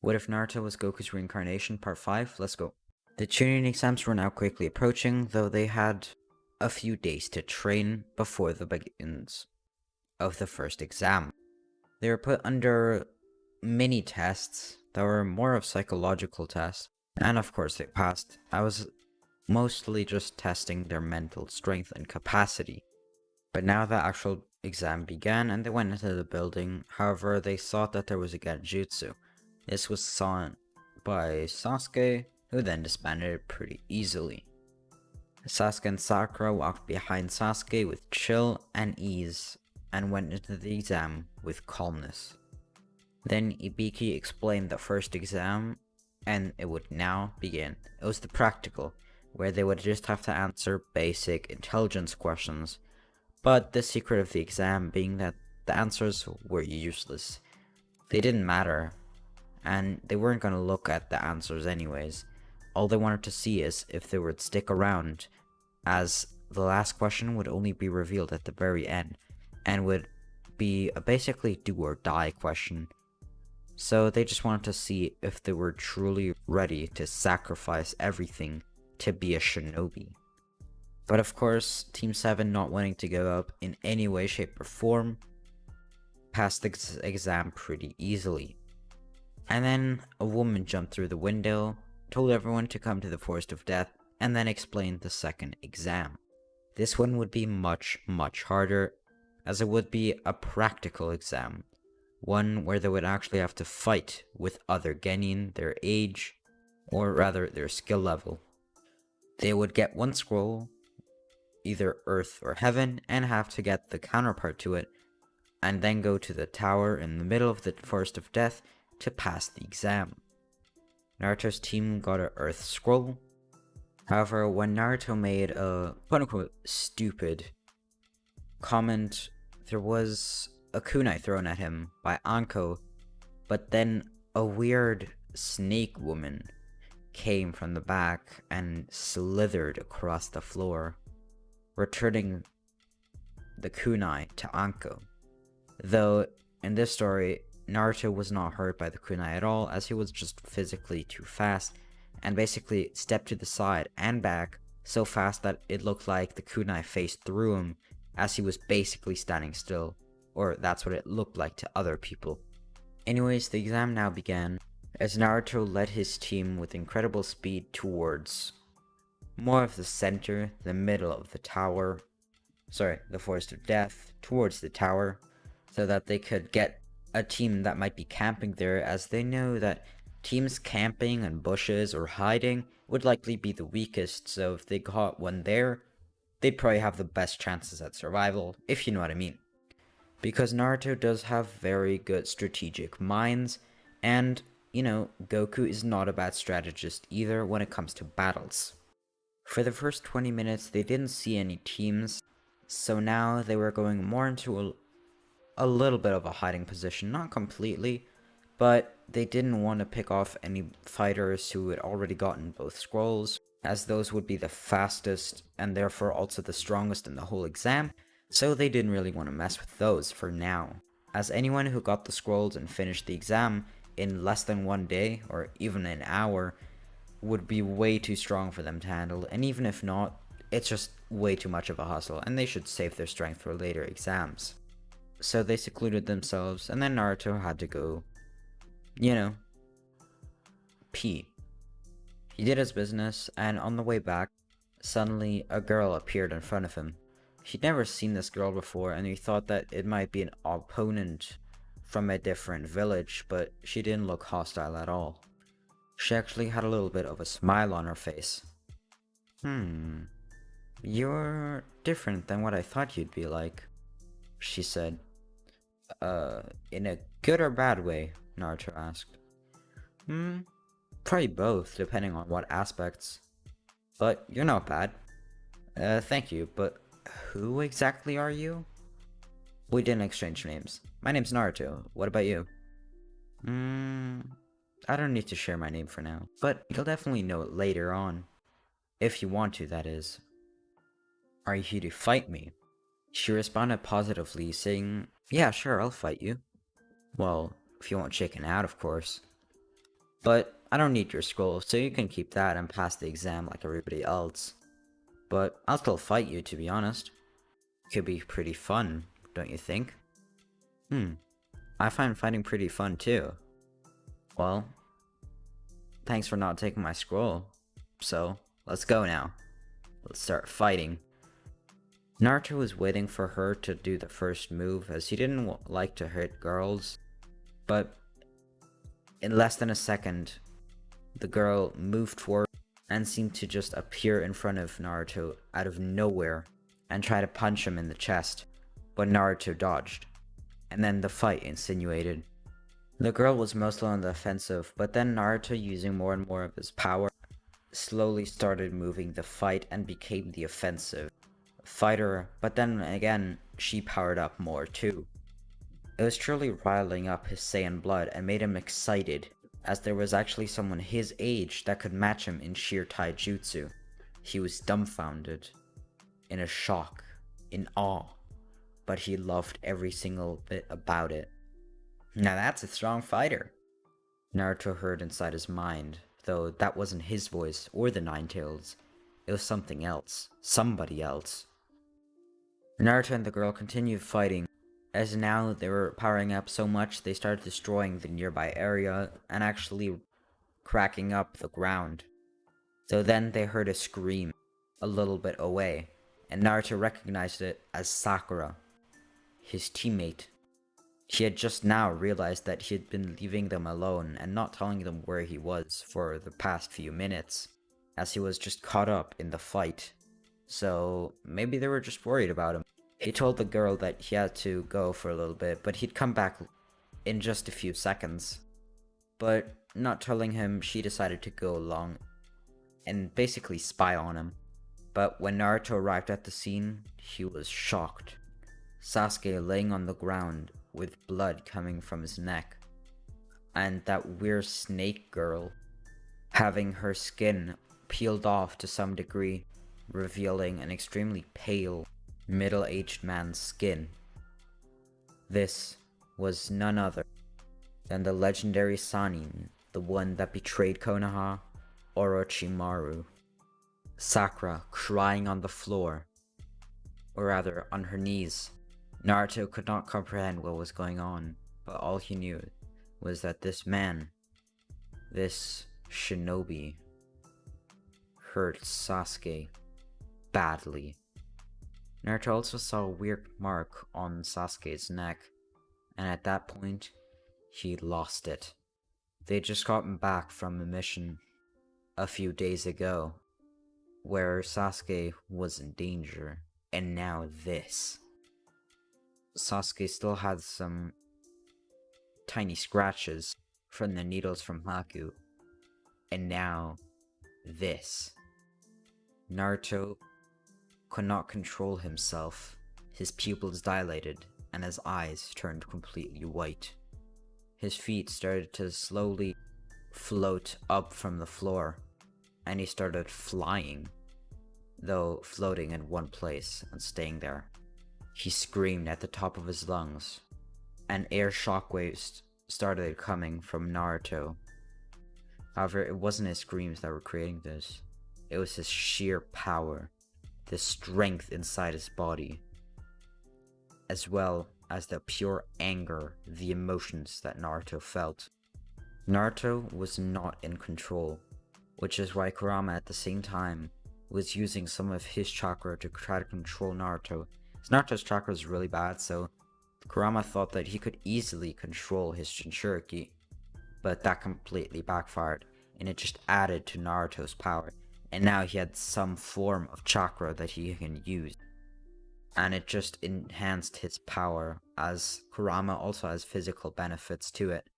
What if Naruto was Goku's reincarnation? Part 5? Let's go. The Chunin exams were now quickly approaching, though they had a few days to train before the begins of the first exam. They were put under mini tests that were more of psychological tests, and of course they passed. I was mostly just testing their mental strength and capacity. But now the actual exam began and they went into the building. However, they thought that there was a genjutsu. This was sought by Sasuke, who then disbanded it pretty easily. Sasuke and Sakura walked behind Sasuke with chill and ease and went into the exam with calmness. Then Ibiki explained the first exam, and it would now begin. It was the practical, where they would just have to answer basic intelligence questions, but the secret of the exam being that the answers were useless. They didn't matter, and they weren't going to look at the answers anyways. All they wanted to see is if they would stick around, as the last question would only be revealed at the very end, and would be a basically do or die question. So they just wanted to see if they were truly ready to sacrifice everything to be a shinobi. But of course, Team 7 not wanting to give up in any way, shape, or form, passed the exam pretty easily. And then a woman jumped through the window, told everyone to come to the Forest of Death, and then explained the second exam. This one would be much, much harder, as it would be a practical exam. One where they would actually have to fight with other genin their age, or rather their skill level. They would get one scroll, either Earth or Heaven, and have to get the counterpart to it, and then go to the tower in the middle of the Forest of Death to pass the exam. Naruto's team got a Earth scroll. However, when Naruto made a quote-unquote stupid comment, there was a kunai thrown at him by Anko, but then a weird snake woman came from the back and slithered across the floor, returning the kunai to Anko. Though, in this story, Naruto was not hurt by the kunai at all, as he was just physically too fast, and basically stepped to the side and back so fast that it looked like the kunai faced through him, as he was basically standing still. Or that's what it looked like to other people. Anyways, the exam now began, as Naruto led his team with incredible speed towards more of the center, the middle of the tower, the Forest of Death, towards the tower, so that they could get a team that might be camping there, as they know that teams camping in bushes or hiding would likely be the weakest, so if they got one there, they'd probably have the best chances at survival, if you know what I mean. Because Naruto does have very good strategic minds, and, Goku is not a bad strategist either when it comes to battles. For the first 20 minutes, they didn't see any teams, so now they were going more into a little bit of a hiding position, not completely, but they didn't want to pick off any fighters who had already gotten both scrolls, as those would be the fastest and therefore also the strongest in the whole exam. So they didn't really want to mess with those for now, as anyone who got the scrolls and finished the exam in less than 1 day, or even an hour, would be way too strong for them to handle, and even if not, it's just way too much of a hustle, and they should save their strength for later exams. So they secluded themselves, and then Naruto had to go, pee. He did his business, and on the way back, suddenly a girl appeared in front of him. He'd never seen this girl before, and he thought that it might be an opponent from a different village, but she didn't look hostile at all. She actually had a little bit of a smile on her face. You're different than what I thought you'd be like, she said. In a good or bad way? Naruto asked. Probably both, depending on what aspects. But you're not bad. Thank you, but who exactly are you? We didn't exchange names. My name's Naruto. What about you? I don't need to share my name for now, but you'll definitely know it later on. If you want to, that is. Are you here to fight me? She responded positively, saying, yeah, sure, I'll fight you. Well, if you won't chicken out, of course. But I don't need your scroll, so you can keep that and pass the exam like everybody else. But I'll still fight you, to be honest. Could be pretty fun, don't you think? I find fighting pretty fun too. Well, thanks for not taking my scroll. So, let's go now. Let's start fighting. Naruto was waiting for her to do the first move as he didn't like to hurt girls. But in less than a second, the girl moved toward and seemed to just appear in front of Naruto out of nowhere and try to punch him in the chest, but Naruto dodged, and then the fight insinuated. The girl was mostly on the offensive, but then Naruto, using more and more of his power, slowly started moving the fight and became the offensive fighter, but then again, she powered up more too. It was truly riling up his Saiyan blood and made him excited, as there was actually someone his age that could match him in sheer taijutsu. He was dumbfounded, in a shock, in awe, but he loved every single bit about it. Now that's a strong fighter, Naruto heard inside his mind, though that wasn't his voice or the Nine-Tails. It was something else, somebody else. Naruto and the girl continued fighting, as now they were powering up so much they started destroying the nearby area and actually cracking up the ground. So then they heard a scream a little bit away, and Naruto recognized it as Sakura, his teammate. He had just now realized that he had been leaving them alone and not telling them where he was for the past few minutes, as he was just caught up in the fight. So maybe they were just worried about him. He told the girl that he had to go for a little bit, but he'd come back in just a few seconds. But not telling him, she decided to go along and basically spy on him. But when Naruto arrived at the scene, he was shocked. Sasuke laying on the ground with blood coming from his neck, and that weird snake girl having her skin peeled off to some degree, revealing an extremely pale, middle-aged man's skin. This was none other than the legendary Sannin, the one that betrayed Konoha, Orochimaru. Sakura crying on the floor, or rather on her knees. Naruto could not comprehend what was going on, but all he knew was that this man, this shinobi, hurt Sasuke badly. Naruto also saw a weird mark on Sasuke's neck, and at that point, he lost it. They'd just gotten back from a mission a few days ago, where Sasuke was in danger, and now this. Sasuke still had some tiny scratches from the needles from Haku, and now this. Naruto could not control himself. His pupils dilated, and his eyes turned completely white. His feet started to slowly float up from the floor, and he started flying, though floating in one place and staying there. He screamed at the top of his lungs, and air shockwaves started coming from Naruto. However, it wasn't his screams that were creating this. It was his sheer power, the strength inside his body, as well as the pure anger, the emotions that Naruto felt. Naruto was not in control, which is why Kurama at the same time was using some of his chakra to try to control Naruto. Naruto's chakra is really bad, so Kurama thought that he could easily control his Jinchuriki, but that completely backfired, and it just added to Naruto's power, and now he had some form of chakra that he can use, and it just enhanced his power, as Kurama also has physical benefits to it,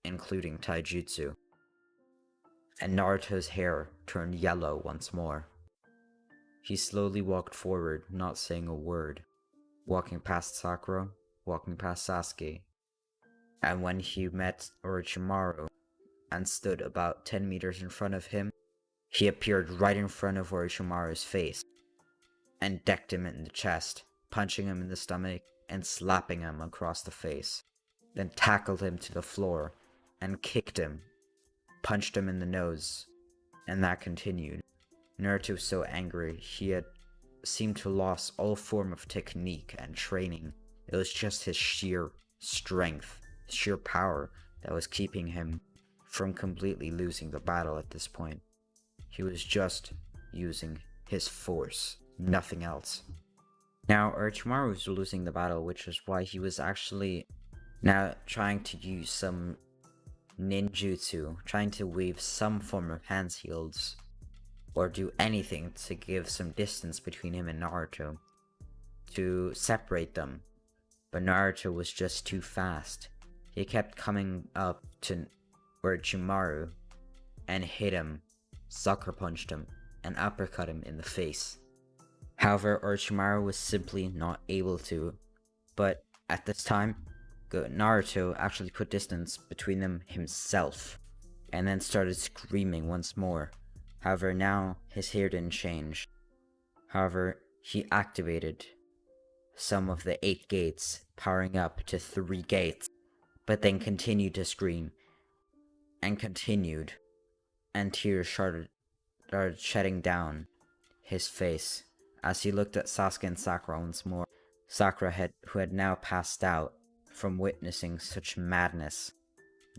including taijutsu. And Naruto's hair turned yellow once more. He slowly walked forward, not saying a word, walking past Sakura, walking past Sasuke, and when he met Orochimaru and stood about 10 meters in front of him, he appeared right in front of Orochimaru's face and decked him in the chest, punching him in the stomach and slapping him across the face, then tackled him to the floor and kicked him punched him in the nose, and that continued. Naruto was so angry, he had seemed to lost all form of technique and training. It was just his sheer strength, sheer power that was keeping him from completely losing the battle at this point. He was just using his force, nothing else. Now, Orochimaru was losing the battle, which is why he was actually now trying to use some ninjutsu, trying to weave some form of hand shields, or do anything to give some distance between him and Naruto, to separate them. But Naruto was just too fast. He kept coming up to Orochimaru and hit him, sucker punched him, and uppercut him in the face. However, Orochimaru was simply not able to, but at this time, Naruto actually put distance between them himself, and then started screaming once more. However, now his hair didn't change. However, he activated some of the 8 gates, powering up to 3 gates, but then continued to scream, and continued, and tears started shedding down his face as he looked at Sasuke and Sakura once more. Sakura, who had now passed out from witnessing such madness.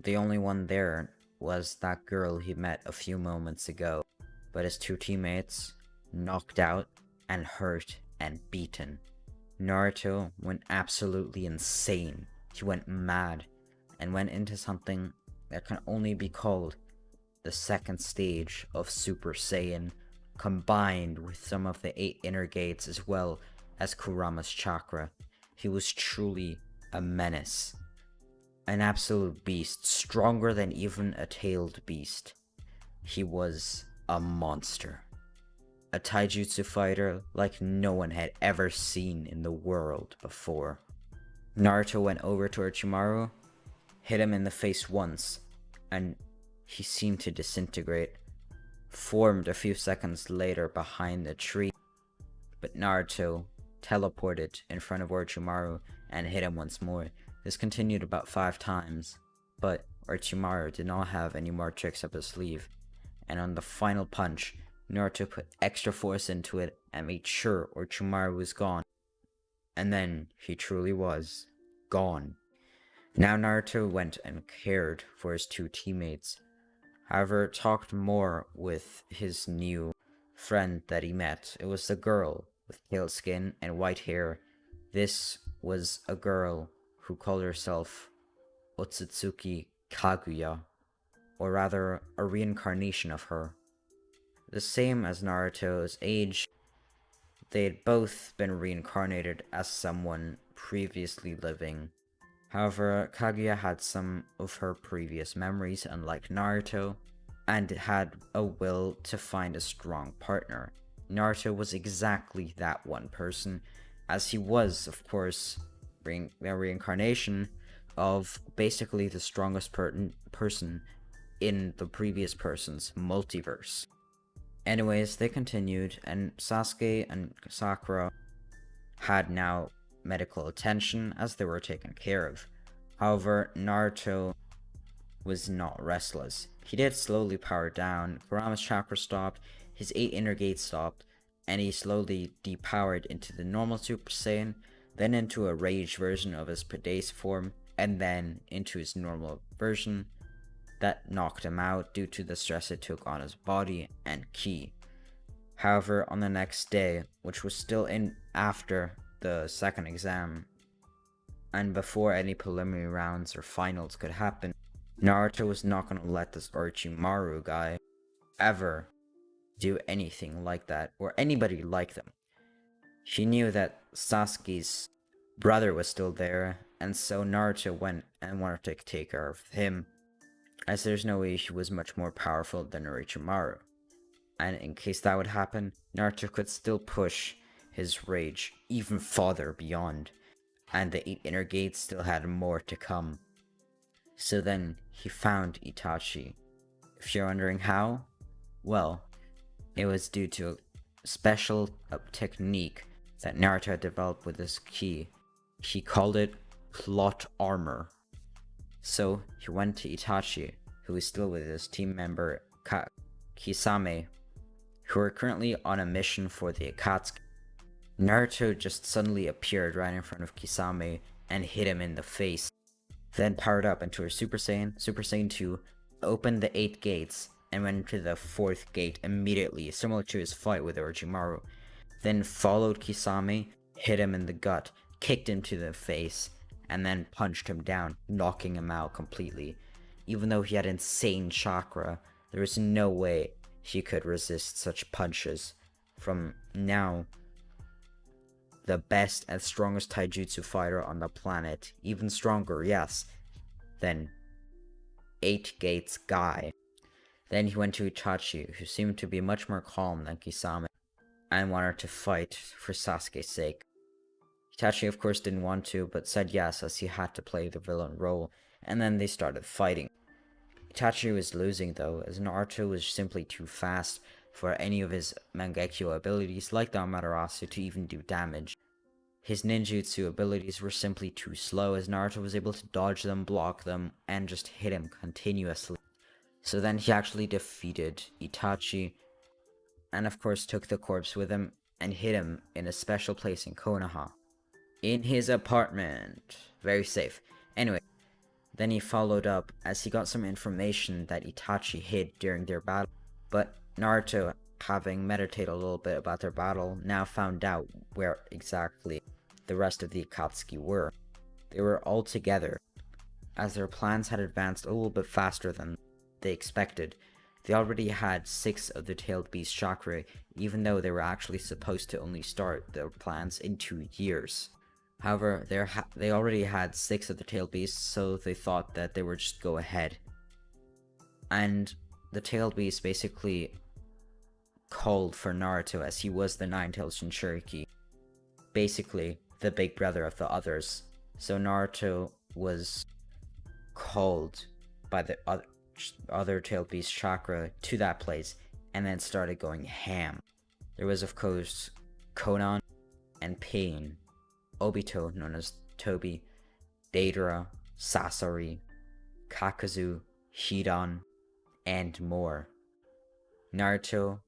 The only one there was that girl he met a few moments ago, but his 2 teammates knocked out and hurt and beaten. Naruto went absolutely insane. He went mad and went into something that can only be called the 2nd stage of Super Saiyan, combined with some of the 8 inner gates as well as Kurama's chakra. He was truly a menace. An absolute beast, stronger than even a tailed beast. He was a monster. A taijutsu fighter like no one had ever seen in the world before. Naruto went over to Orochimaru, hit him in the face once, and he seemed to disintegrate. Formed a few seconds later behind the tree, but Naruto teleported in front of Orochimaru and hit him once more. This continued about 5 times, but Orochimaru did not have any more tricks up his sleeve, and on the final punch, Naruto put extra force into it and made sure Orochimaru was gone. And then he truly was gone. Now Naruto went and cared for his 2 teammates. However, talked more with his new friend that he met. It was the girl with pale skin and white hair. This was a girl who called herself Otsutsuki Kaguya, or rather a reincarnation of her. The same as Naruto's age, they had both been reincarnated as someone previously living. However, Kaguya had some of her previous memories, unlike Naruto, and had a will to find a strong partner. Naruto was exactly that one person, as he was, of course, the reincarnation of basically the strongest person in the previous person's multiverse. Anyways, they continued, and Sasuke and Sakura had now medical attention as they were taken care of. However, Naruto was not restless. He did slowly power down, Kurama's chakra stopped, his 8 inner gates stopped, and he slowly depowered into the normal Super Saiyan, then into a rage version of his base form, and then into his normal version. That knocked him out due to the stress it took on his body and ki. However, on the next day, which was still in after the 2nd exam, and before any preliminary rounds or finals could happen, Naruto was not going to let this Orochimaru guy ever do anything like that, or anybody like them. He knew that Sasuke's brother was still there, and so Naruto went and wanted to take care of him, as there's no way he was much more powerful than Orochimaru. And in case that would happen, Naruto could still push his rage even farther beyond, and the 8 inner gates still had more to come. So then he found Itachi. If you're wondering how, well, it was due to a special technique that Naruto had developed with his ki. He called it plot armor. So he went to Itachi who is still with his team member Kisame, who are currently on a mission for the Akatsuki. Naruto just suddenly appeared right in front of Kisame and hit him in the face, then powered up into her Super Saiyan 2, opened the 8 gates, and went into the 4th gate immediately, similar to his fight with Orochimaru. Then followed Kisame, hit him in the gut, kicked him to the face, and then punched him down, knocking him out completely. Even though he had insane chakra, there was no way he could resist such punches from now the best and strongest taijutsu fighter on the planet, even stronger, yes, than 8 Gates Guy. Then he went to Itachi, who seemed to be much more calm than Kisame, and wanted to fight for Sasuke's sake. Itachi of course didn't want to, but said yes as he had to play the villain role, and then they started fighting. Itachi was losing though, as Naruto was simply too fast for any of his Mangekyo abilities like the Amaterasu to even do damage. His ninjutsu abilities were simply too slow, as Naruto was able to dodge them, block them, and just hit him continuously. So then he actually defeated Itachi, and of course took the corpse with him and hid him in a special place in Konoha, in his apartment. Very safe. Anyway, then he followed up as he got some information that Itachi hid during their battle, but Naruto, having meditated a little bit about their battle, now found out where exactly the rest of the Akatsuki were. They were all together, as their plans had advanced a little bit faster than they expected. They already had 6 of the tailed beast chakra, even though they were actually supposed to only start their plans in 2 years. However, they already had 6 of the tailed beasts, so they thought that they would just go ahead. And the tailed beast basically called for Naruto, as he was the 9-tailed Jinchuriki, basically the big brother of the others. So Naruto was called by the other tailed beast chakra to that place, and then started going ham. There was of course Konan and Pain, Obito, known as Tobi, Deidara, Sasori, Kakazu, Hidan, and more. Naruto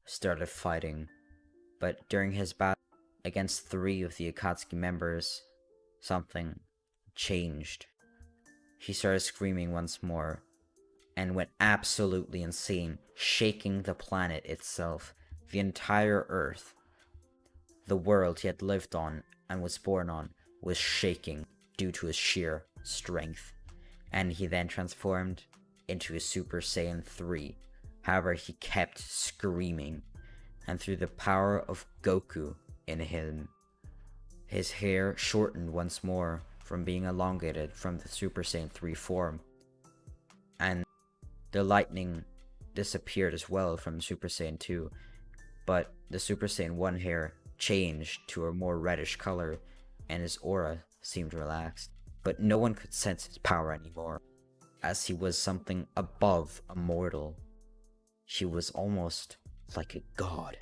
started fighting, but during his battle against 3 of the Akatsuki members, something changed. He started screaming once more, and went absolutely insane, shaking the planet itself, the entire Earth. The world he had lived on and was born on was shaking due to his sheer strength, and he then transformed into a Super Saiyan 3. However, he kept screaming, and through the power of Goku in him, his hair shortened once more from being elongated from the Super Saiyan 3 form, and the lightning disappeared as well from Super Saiyan 2, but the Super Saiyan 1 hair changed to a more reddish color, and his aura seemed relaxed. But no one could sense his power anymore, as he was something above a mortal. He was almost like a god.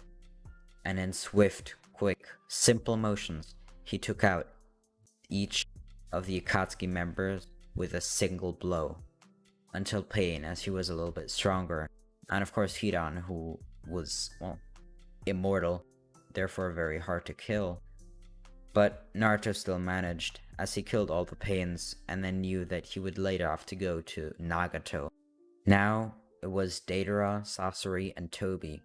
And in swift, quick, simple motions, he took out each of the Akatsuki members with a single blow, until Pain, as he was a little bit stronger, and of course Hidan, who was, well, immortal, therefore very hard to kill. But Naruto still managed, as he killed all the Pains, and then knew that he would later have to go to Nagato. Now it was Deidara, Sasori, and Tobi,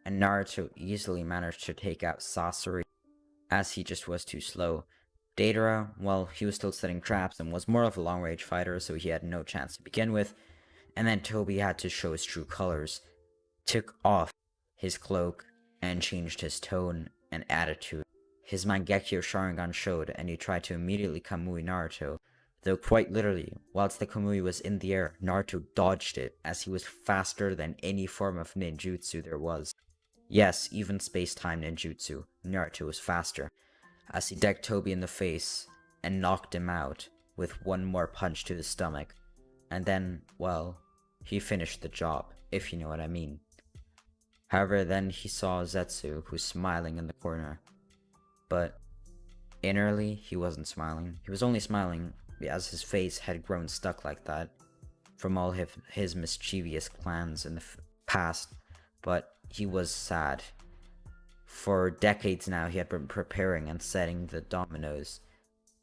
and Naruto easily managed to take out Sasori, as he just was too slow. Deidara, well, he was still setting traps and was more of a long-range fighter, so he had no chance to begin with. And then Tobi had to show his true colors, took off his cloak, and changed his tone and attitude. His Mangekyo Sharingan showed, and he tried to immediately Kamui Naruto, though quite literally, whilst the Kamui was in the air, Naruto dodged it, as he was faster than any form of ninjutsu there was. Yes, even space-time ninjutsu, Naruto was faster, as he decked Tobi in the face and knocked him out with one more punch to the stomach. And then, well, he finished the job, if you know what I mean. However, then he saw Zetsu, who's smiling in the corner. But innerly, he wasn't smiling. He was only smiling as his face had grown stuck like that. from all his mischievous plans in the past, but he was sad. For decades now, he had been preparing and setting the dominoes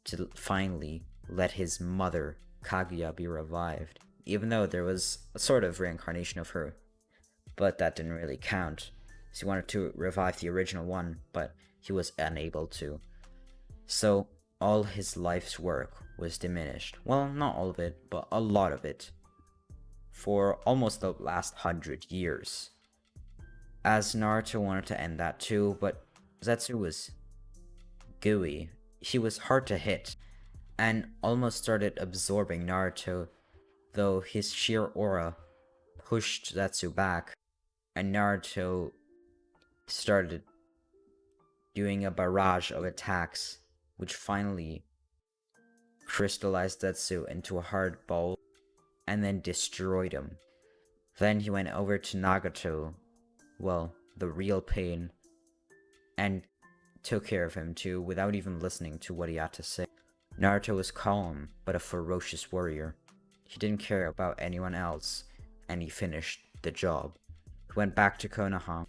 to finally let his mother, Kaguya, be revived, even though there was a sort of reincarnation of her, but that didn't really count. So he wanted to revive the original one, but he was unable to. So all his life's work was diminished. Well, not all of it, but a lot of it. For almost the last 100 years. As Naruto wanted to end that too, but Zetsu was gooey. He was hard to hit, and almost started absorbing Naruto, though his sheer aura pushed Zetsu back, and Naruto started doing a barrage of attacks, which finally crystallized Zetsu into a hard ball, and then destroyed him. Then he went over to Nagato, well, the real pain, and took care of him too, without even listening to what he had to say. Naruto was calm, but a ferocious warrior. He didn't care about anyone else, and he finished the job. He went back to Konoha,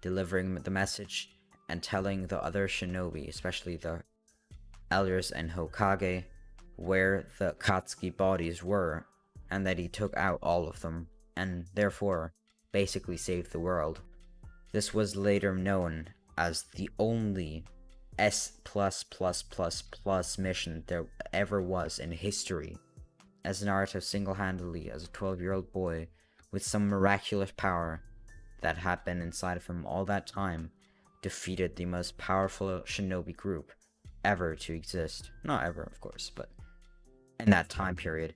delivering the message, and telling the other shinobi, especially the elders and Hokage, where the Akatsuki bodies were, and that he took out all of them, and therefore basically saved the world. This was later known as the only S++++ mission there ever was in history, as Naruto single-handedly, as a 12-year-old boy, with some miraculous power that had been inside of him all that time, defeated the most powerful shinobi group ever to exist. Not ever, of course, but in that time period.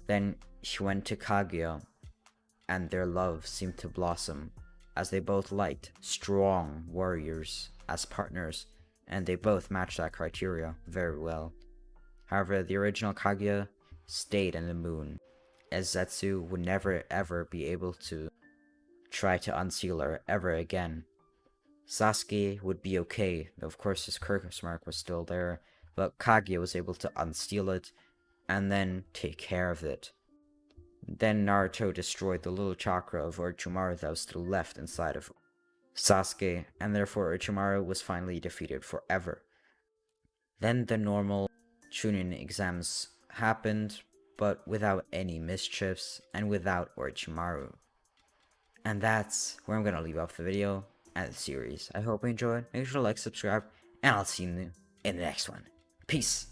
Then he went to Kaguya, and their love seemed to blossom, as they both liked strong warriors as partners, and they both matched that criteria very well. However, the original Kaguya stayed in the moon, as Zetsu would never ever be able to try to unseal her ever again. Sasuke would be okay, though of course his curse mark was still there, but Kaguya was able to unseal it, and then take care of it. Then Naruto destroyed the little chakra of Orochimaru that was still left inside of Sasuke, and therefore Orochimaru was finally defeated forever. Then the normal Chunin exams happened, but without any mischiefs, and without Orochimaru. And that's where I'm gonna leave off the video and the series. I hope you enjoyed. Make sure to like, subscribe, and I'll see you in the next one. Peace!